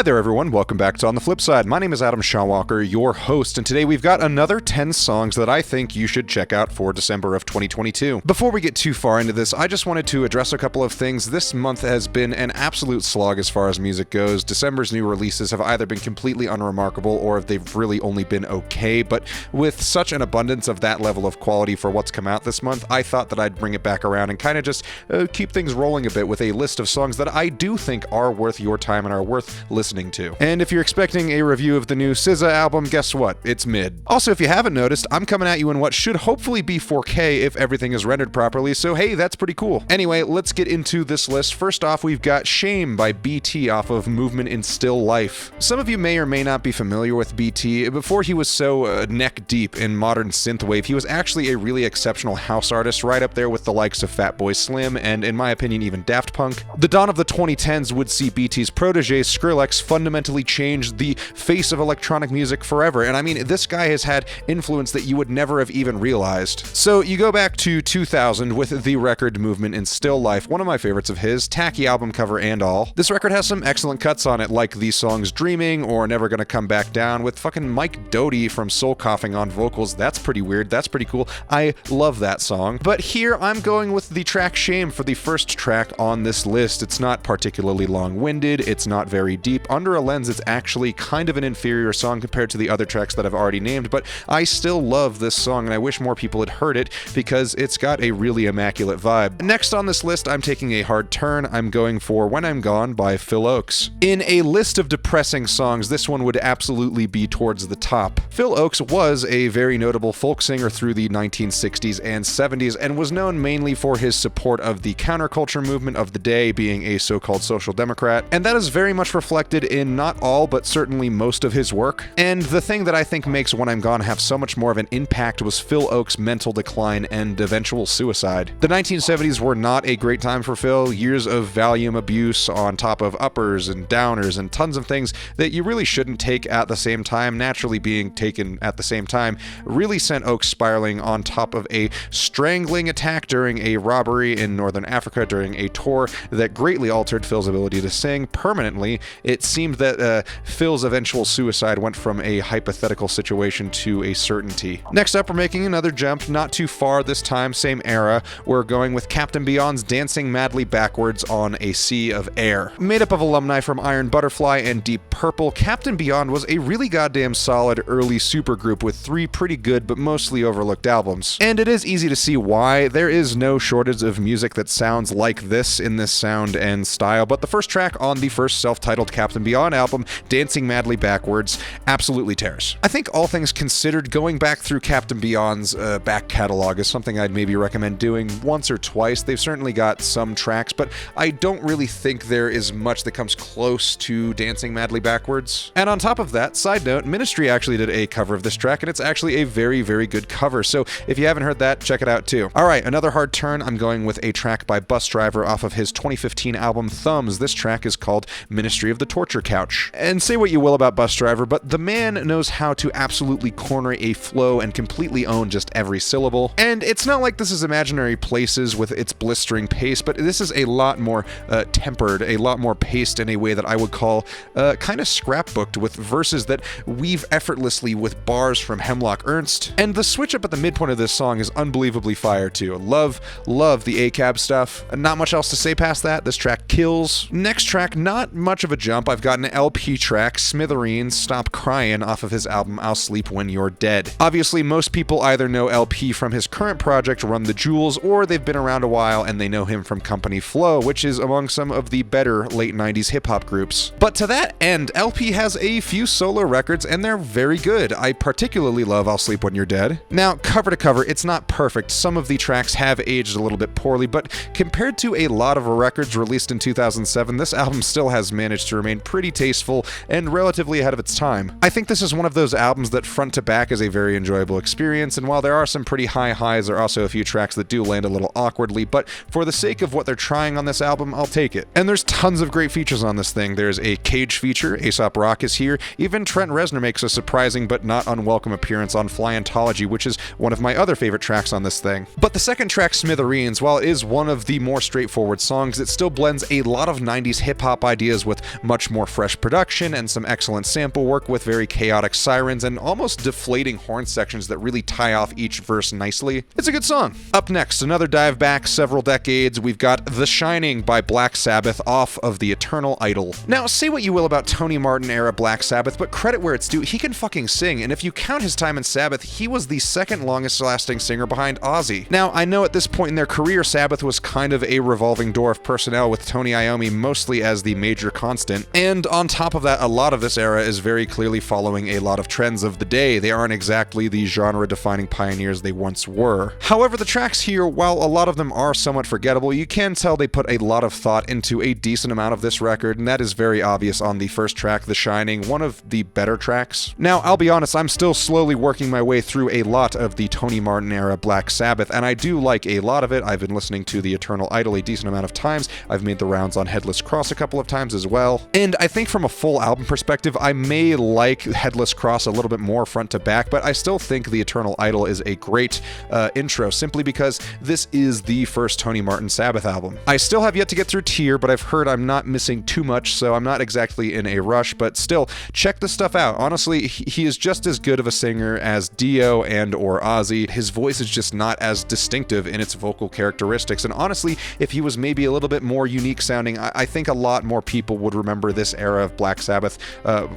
Hi there everyone, welcome back to On the Flip Side. My name is Adam Shawwalker, your host, and today we've got another 10 songs that I think you should check out for December of 2022. Before we get too far into this, I just wanted to address a couple of things. This month has been an absolute slog as far as music goes. December's new releases have either been completely unremarkable or they've really only been okay, but with such an abundance of that level of quality for what's come out this month, I thought that I'd bring it back around and kind of just keep things rolling a bit with a list of songs that I do think are worth your time and are worth listening to. And if you're expecting a review of the new SZA album, guess what? It's mid. Also, if you haven't noticed, I'm coming at you in what should hopefully be 4K if everything is rendered properly, so hey, that's pretty cool. Anyway, let's get into this list. First off, we've got Shame by BT off of Movement in Still Life. Some of you may or may not be familiar with BT. Before he was so neck deep in modern synthwave, he was actually a really exceptional house artist, right up there with the likes of Fatboy Slim and, in my opinion, even Daft Punk. The dawn of the 2010s would see BT's protege Skrillex fundamentally changed the face of electronic music forever, and I mean, this guy has had influence that you would never have even realized. So you go back to 2000 with the record Movement in Still Life, one of my favorites of his, tacky album cover and all. This record has some excellent cuts on it, like the songs Dreaming or Never Gonna Come Back Down, with fucking Mike Doty from Soul Coughing on vocals. That's pretty weird, that's pretty cool. I love that song. But here I'm going with the track Shame for the first track on this list. It's not particularly long-winded, it's not very deep. Under a Lens, it's actually kind of an inferior song compared to the other tracks that I've already named, but I still love this song and I wish more people had heard it because it's got a really immaculate vibe. Next on this list, I'm taking a hard turn. I'm going for When I'm Gone by Phil Ochs. In a list of depressing songs, this one would absolutely be towards the top. Phil Ochs was a very notable folk singer through the 1960s and 70s and was known mainly for his support of the counterculture movement of the day, being a so-called social democrat, and that is very much reflected in not all, but certainly most of his work. And the thing that I think makes When I'm Gone have so much more of an impact was Phil Ochs' mental decline and eventual suicide. The 1970s were not a great time for Phil. Years of Valium abuse on top of uppers and downers and tons of things that you really shouldn't take at the same time, naturally being taken at the same time, really sent Ochs spiraling on top of a strangling attack during a robbery in Northern Africa during a tour that greatly altered Phil's ability to sing permanently. It seemed that Phil's eventual suicide went from a hypothetical situation to a certainty. Next up, we're making another jump, not too far this time, same era. We're going with Captain Beyond's Dancing Madly Backwards on a Sea of Air. Made up of alumni from Iron Butterfly and Deep Purple, Captain Beyond was a really goddamn solid early supergroup with 3 pretty good but mostly overlooked albums. And it is easy to see why. There is no shortage of music that sounds like this in this sound and style, but the first track on the first self-titled Captain Beyond album, Dancing Madly Backwards, absolutely tears. I think all things considered, going back through Captain Beyond's back catalog is something I'd maybe recommend doing once or twice. They've certainly got some tracks, but I don't really think there is much that comes close to Dancing Madly Backwards. And on top of that, side note, Ministry actually did a cover of this track, and it's actually a very, very good cover, so if you haven't heard that, check it out too. Alright, another hard turn. I'm going with a track by Busdriver off of his 2015 album Thumbs. This track is called Ministry of the Torture Couch. And say what you will about Busdriver, but the man knows how to absolutely corner a flow and completely own just every syllable. And it's not like this is Imaginary Places with its blistering pace, but this is a lot more tempered, a lot more paced in a way that I would call kind of scrapbooked, with verses that weave effortlessly with bars from Hemlock Ernst. And the switch up at the midpoint of this song is unbelievably fire too. Love the ACAB stuff. Not much else to say past that. This track kills. Next track, not much of a jump. I've got an LP track, Smithereens, Stop Cryin, off of his album I'll Sleep When You're Dead. Obviously, most people either know LP from his current project Run the Jewels, or they've been around a while and they know him from Company Flow, which is among some of the better late 90s hip-hop groups. But to that end, LP has a few solo records and they're very good. I particularly love I'll Sleep When You're Dead. Now, cover to cover, it's not perfect. Some of the tracks have aged a little bit poorly, but compared to a lot of records released in 2007, this album still has managed to remain pretty tasteful and relatively ahead of its time. I think this is one of those albums that front to back is a very enjoyable experience, and while there are some pretty high highs, there are also a few tracks that do land a little awkwardly, but for the sake of what they're trying on this album, I'll take it. And there's tons of great features on this thing. There's a Cage feature, Aesop Rock is here, even Trent Reznor makes a surprising but not unwelcome appearance on Flyantology, which is one of my other favorite tracks on this thing. But the second track, Smithereens, while it is one of the more straightforward songs, it still blends a lot of 90s hip-hop ideas with much much more fresh production and some excellent sample work with very chaotic sirens and almost deflating horn sections that really tie off each verse nicely. It's a good song. Up next, another dive back several decades, we've got The Shining by Black Sabbath off of The Eternal Idol. Now, say what you will about Tony Martin era Black Sabbath, but credit where it's due, he can fucking sing, and if you count his time in Sabbath, he was the second longest lasting singer behind Ozzy. Now, I know at this point in their career, Sabbath was kind of a revolving door of personnel with Tony Iommi mostly as the major constant, and on top of that, a lot of this era is very clearly following a lot of trends of the day. They aren't exactly the genre-defining pioneers they once were. However, the tracks here, while a lot of them are somewhat forgettable, you can tell they put a lot of thought into a decent amount of this record, and that is very obvious on the first track, The Shining, one of the better tracks. Now, I'll be honest, I'm still slowly working my way through a lot of the Tony Martin era Black Sabbath, and I do like a lot of it. I've been listening to The Eternal Idol a decent amount of times. I've made the rounds on Headless Cross a couple of times as well. And I think from a full album perspective, I may like Headless Cross a little bit more front to back, but I still think The Eternal Idol is a great intro, simply because this is the first Tony Martin Sabbath album. I still have yet to get through Tear, but I've heard I'm not missing too much, so I'm not exactly in a rush, but still, check this stuff out. Honestly, he is just as good of a singer as Dio and or Ozzy. His voice is just not as distinctive in its vocal characteristics, and honestly, if he was maybe a little bit more unique sounding, I think a lot more people would remember this era of Black Sabbath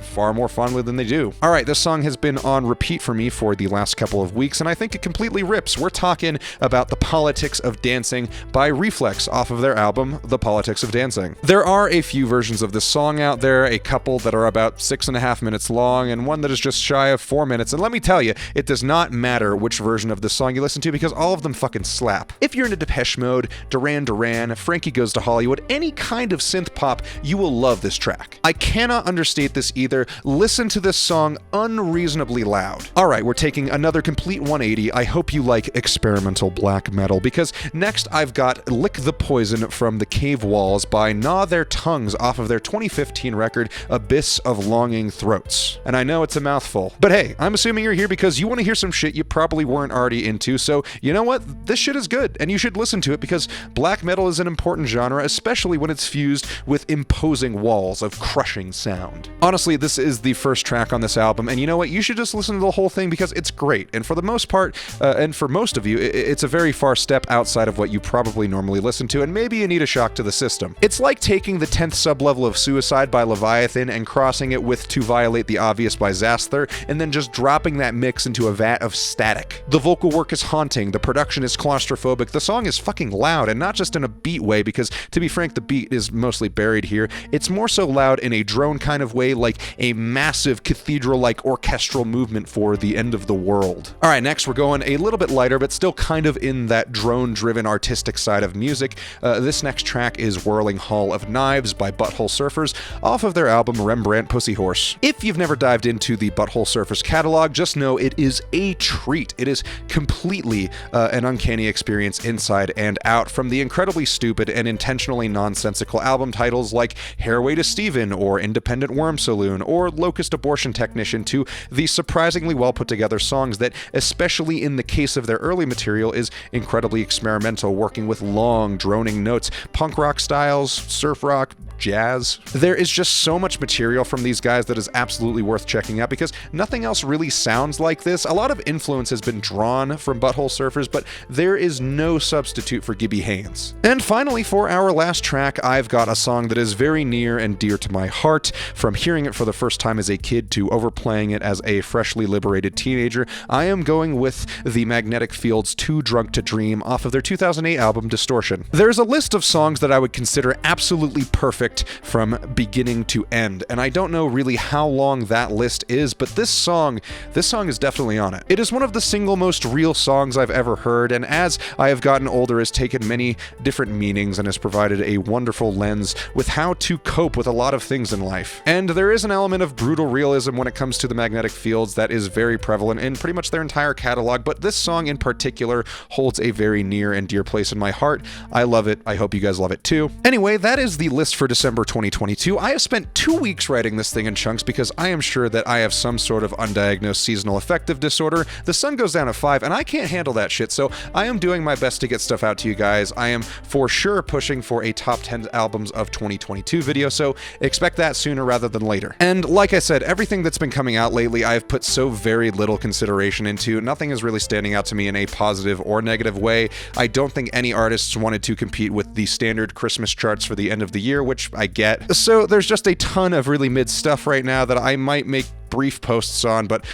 far more fondly than they do. Alright, this song has been on repeat for me for the last couple of weeks, and I think it completely rips. We're talking about The Politics of Dancing by Reflex off of their album, The Politics of Dancing. There are a few versions of this song out there, a couple that are about 6.5 minutes long, and one that is just shy of 4 minutes, and let me tell you, it does not matter which version of this song you listen to because all of them fucking slap. If you're into Depeche Mode, Duran Duran, Frankie Goes to Hollywood, any kind of synth pop, you will love this track. I cannot understate this either. Listen to this song unreasonably loud. Alright, we're taking another complete 180. I hope you like experimental black metal, because next I've got Lick the Poison from the Cave Walls by Gnaw Their Tongues off of their 2015 record, Abyss of Longing Throats. And I know it's a mouthful, but hey, I'm assuming you're here because you want to hear some shit you probably weren't already into, so you know what? This shit is good, and you should listen to it because black metal is an important genre, especially when it's fused with imposing walls of crushing sound. Honestly, this is the first track on this album, and you know what? You should just listen to the whole thing because it's great, and for the most part, and for most of you, it's a very far step outside of what you probably normally listen to, and maybe you need a shock to the system. It's like taking the 10th sublevel of Suicide by Leviathan and crossing it with To Violate the Obvious by Zasther, and then just dropping that mix into a vat of static. The vocal work is haunting, the production is claustrophobic, the song is fucking loud, and not just in a beat way, because to be frank, the beat is mostly buried here. It's more so loud in a drone kind of way, like a massive cathedral-like orchestral movement for the end of the world. Alright, next we're going a little bit lighter, but still kind of in that drone-driven artistic side of music. This next track is Whirling Hall of Knives by Butthole Surfers off of their album Rembrandt Pussy Horse. If you've never dived into the Butthole Surfers catalog, just know it is a treat. It is completely an uncanny experience inside and out, from the incredibly stupid and intentionally nonsensical album titles like Hairway to Steven or Independent Worm Saloon or Locust Abortion Technician to the surprisingly well put together songs that, especially in the case of their early material, is incredibly experimental, working with long, droning notes, punk rock styles, surf rock, jazz. There is just so much material from these guys that is absolutely worth checking out because nothing else really sounds like this. A lot of influence has been drawn from Butthole Surfers, but there is no substitute for Gibby Haynes. And finally, for our last track, I've got a song that is very near and dear to my heart. From hearing it for the first time as a kid to overplaying it as a freshly liberated teenager, I am going with the Magnetic Fields' Too Drunk to Dream off of their 2008 album Distortion. There's a list of songs that I would consider absolutely perfect from beginning to end, and I don't know really how long that list is, but this song is definitely on it. It is one of the single most real songs I've ever heard, and as I have gotten older, has taken many different meanings and has provided a wonderful lens with how to cope with a lot of things in life. And there is an element of brutal realism when it comes to the Magnetic Fields that is very prevalent in pretty much their entire catalog, but this song in particular holds a very near and dear place in my heart. I love it. I hope you guys love it too. Anyway, that is the list for December 2022. I have spent 2 weeks writing this thing in chunks because I am sure that I have some sort of undiagnosed seasonal affective disorder. The sun goes down at 5 and I can't handle that shit, so I am doing my best to get stuff out to you guys. I am for sure pushing for a top 10 albums of 2022 video, so expect that sooner rather than later. And like I said, everything that's been coming out lately I've put so very little consideration into. Nothing is really standing out to me in a positive or negative way. I don't think any artists wanted to compete with the standard Christmas charts for the end of the year, which I get. So there's just a ton of really mid stuff right now that I might make brief posts on, but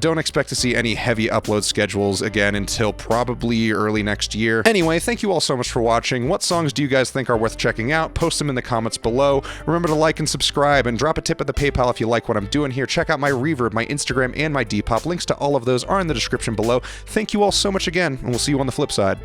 don't expect to see any heavy upload schedules again until probably early next year. Anyway, thank you all so much for watching. What songs do you guys think are worth checking out? Post them in the comments below. Remember to like and subscribe, and drop a tip at the PayPal if you like what I'm doing here. Check out my Reverb, my Instagram, and my Depop. Links to all of those are in the description below. Thank you all so much again, and we'll see you on the flip side.